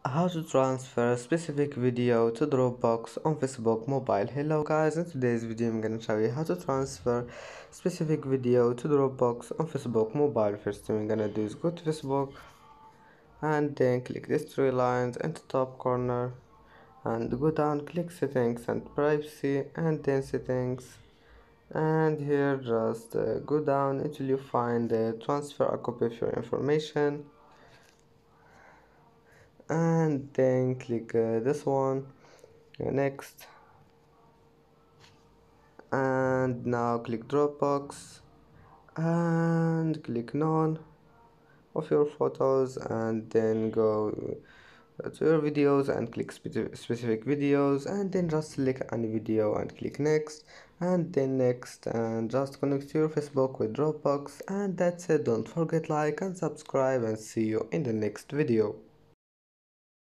How to transfer a specific video to Dropbox on Facebook mobile. Hello guys, in today's video I'm gonna show you how to transfer specific video to Dropbox on Facebook mobile. First thing we're gonna do is go to Facebook and then click these three lines in the top corner and go down, click settings and privacy and then settings, and here just go down until you find transfer a copy of your information, and then click this one, next, and now click Dropbox and click none of your photos, and then go to your videos and click specific videos, and then just select any video and click next, and then next, and just connect to your Facebook with Dropbox, and that's it. Don't forget like and subscribe, and see you in the next video.